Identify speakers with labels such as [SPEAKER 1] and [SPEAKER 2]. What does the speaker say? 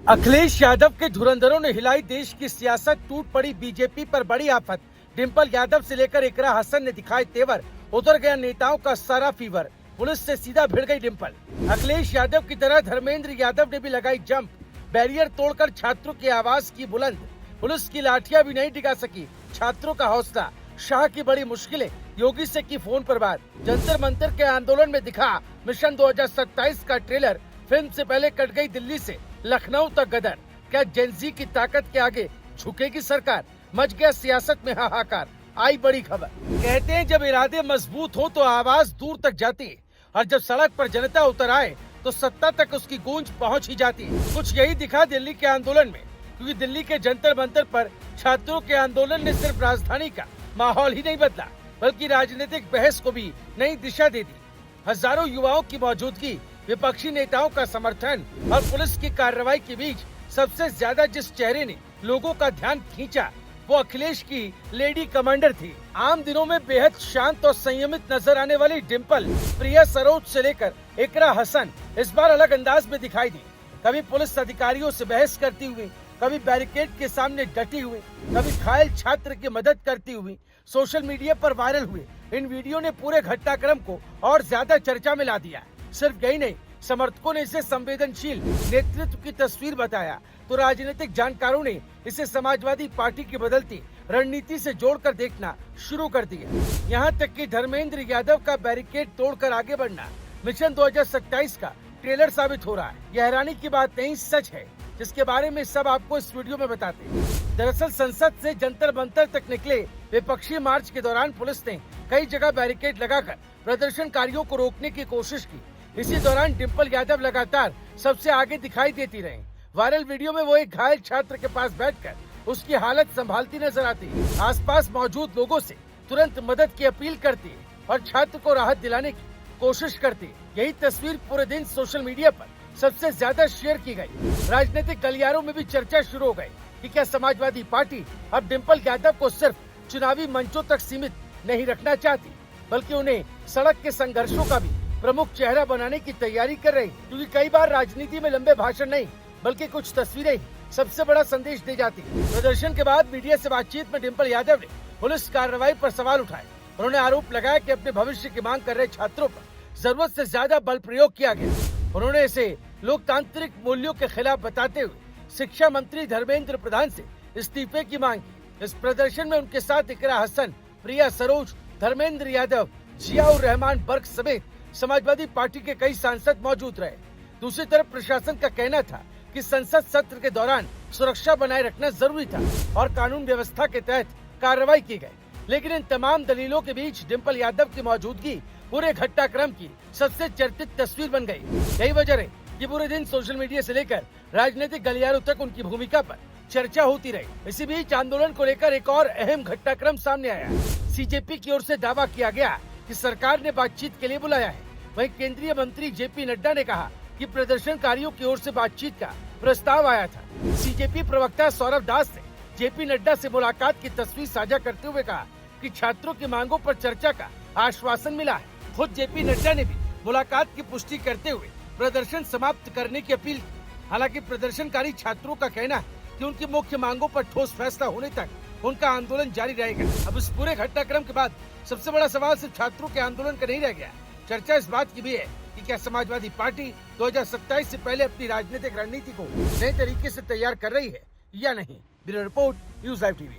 [SPEAKER 1] अखिलेश यादव के धुरंधरों ने हिलाई देश की सियासत, टूट पड़ी बीजेपी पर बड़ी आफत। डिम्पल यादव से लेकर इकरा हसन ने दिखाए तेवर, उतर गया नेताओं का सारा फीवर। पुलिस से सीधा भिड़ गई डिम्पल। अखिलेश यादव की तरह धर्मेंद्र यादव ने भी लगाई जंप, बैरियर तोड़कर छात्रों की आवाज की बुलंद। पुलिस की लाठियां भी नहीं टिका सकी छात्रों का हौसला। शाह की बड़ी मुश्किलें, योगी से की फोन पर बात। जंतर मंतर के आंदोलन में दिखा मिशन 2027 का ट्रेलर। फिल्म से पहले कट गई दिल्ली से लखनऊ तक गदर। क्या जेनजी की ताकत के आगे झुकेगी सरकार? मच गया सियासत में हाहाकार। आई बड़ी खबर। कहते हैं जब इरादे मजबूत हो तो आवाज दूर तक जाती है, और जब सड़क पर जनता उतर आए तो सत्ता तक उसकी गूंज पहुंच ही जाती है। कुछ यही दिखा दिल्ली के आंदोलन में, क्योंकि दिल्ली के जंतर मंतर पर छात्रों के आंदोलन ने सिर्फ राजधानी का माहौल ही नहीं बदला, बल्कि राजनीतिक बहस को भी नई दिशा दे दी। हजारों युवाओं की मौजूदगी, विपक्षी नेताओं का समर्थन और पुलिस की कार्रवाई के बीच सबसे ज्यादा जिस चेहरे ने लोगों का ध्यान खींचा वो अखिलेश की लेडी कमांडर थी। आम दिनों में बेहद शांत और संयमित नजर आने वाली डिम्पल, प्रिया सरोज से लेकर इकरा हसन इस बार अलग अंदाज में दिखाई दी। कभी पुलिस अधिकारियों से बहस करती हुई, कभी बैरिकेड के सामने डटी हुई, कभी घायल छात्र की मदद करती हुई। सोशल मीडिया पर वायरल हुए इन वीडियो ने पूरे घटनाक्रम को और ज्यादा चर्चा में ला दिया। सिर्फ यही नहीं, समर्थकों ने इसे संवेदनशील नेतृत्व की तस्वीर बताया, तो राजनीतिक जानकारों ने इसे समाजवादी पार्टी की बदलती रणनीति से जोड़कर देखना शुरू कर दिया। यहाँ तक कि धर्मेंद्र यादव का बैरिकेड तोड़कर आगे बढ़ना मिशन 2027 का ट्रेलर साबित हो रहा है। यह हैरानी की बात नहीं, सच है, जिसके बारे में सब आपको इस वीडियो में बताते हैं। दरअसल संसद से जंतर मंतर तक निकले विपक्षी मार्च के दौरान पुलिस ने कई जगह बैरिकेड लगाकर प्रदर्शनकारियों को रोकने की कोशिश की। इसी दौरान डिम्पल यादव लगातार सबसे आगे दिखाई देती रहीं। वायरल वीडियो में वो एक घायल छात्र के पास बैठकर उसकी हालत संभालती नजर आती है। आसपास मौजूद लोगों से तुरंत मदद की अपील करती है और छात्र को राहत दिलाने की कोशिश करती है। यही तस्वीर पूरे दिन सोशल मीडिया पर सबसे ज्यादा शेयर की गई। राजनीतिक गलियारों में भी चर्चा शुरू हो गई कि क्या समाजवादी पार्टी अब डिम्पल यादव को सिर्फ चुनावी मंचों तक सीमित नहीं रखना चाहती, बल्कि उन्हें सड़क के संघर्षों का भी प्रमुख चेहरा बनाने की तैयारी कर रही। क्योंकि कई बार राजनीति में लंबे भाषण नहीं, बल्कि कुछ तस्वीरें ही सबसे बड़ा संदेश दे जाती है। प्रदर्शन के बाद मीडिया से बातचीत में डिम्पल यादव ने पुलिस कार्रवाई पर सवाल उठाए। उन्होंने आरोप लगाया कि अपने भविष्य की मांग कर रहे छात्रों पर जरूरत से ज्यादा बल प्रयोग किया गया। उन्होंने इसे लोकतांत्रिक मूल्यों के खिलाफ बताते हुए शिक्षा मंत्री धर्मेंद्र प्रधान से इस्तीफे की मांग की। इस प्रदर्शन में उनके साथ इकरा हसन, प्रिया सरोज, धर्मेंद्र यादव, जियाउर रहमान बर्क समेत समाजवादी पार्टी के कई सांसद मौजूद रहे। दूसरी तरफ प्रशासन का कहना था कि संसद सत्र के दौरान सुरक्षा बनाए रखना जरूरी था और कानून व्यवस्था के तहत कार्रवाई की गई। लेकिन इन तमाम दलीलों के बीच डिम्पल यादव की मौजूदगी पूरे घटनाक्रम की सबसे चर्चित तस्वीर बन गई। यही वजह है कि पूरे दिन सोशल मीडिया से लेकर राजनीतिक गलियारों तक उनकी भूमिका पर चर्चा होती रही। इसी बीच आंदोलन को लेकर एक और अहम घटनाक्रम सामने आया। सीजेपी की ओर से दावा किया गया कि सरकार ने बातचीत के लिए बुलाया है। वहीं केंद्रीय मंत्री जेपी नड्डा ने कहा कि प्रदर्शनकारियों की ओर से बातचीत का प्रस्ताव आया था। सीजेपी प्रवक्ता सौरभ दास ने जेपी नड्डा से मुलाकात की तस्वीर साझा करते हुए कहा कि छात्रों की मांगों पर चर्चा का आश्वासन मिला है। खुद जेपी नड्डा ने भी मुलाकात की पुष्टि करते हुए प्रदर्शन समाप्त करने की अपील की। हालांकि प्रदर्शनकारी छात्रों का कहना है कि उनकी मुख्य मांगों पर ठोस फैसला होने तक उनका आंदोलन जारी रहेगा। अब इस पूरे घटनाक्रम के बाद सबसे बड़ा सवाल सिर्फ छात्रों के आंदोलन का नहीं रह गया। चर्चा इस बात की भी है कि क्या समाजवादी पार्टी 2027 से पहले अपनी राजनीतिक रणनीति को नए तरीके से तैयार कर रही है या नहीं। Bureau report, news live TV.